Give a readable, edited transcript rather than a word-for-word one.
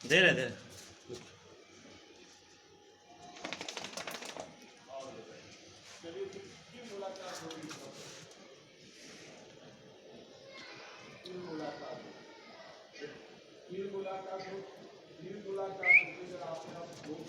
धीरे धीरे। चलिए फिर मुलाकात होगी, फिर मुलाकात हो, फिर मुलाकात होगी, जब आपने आप भोग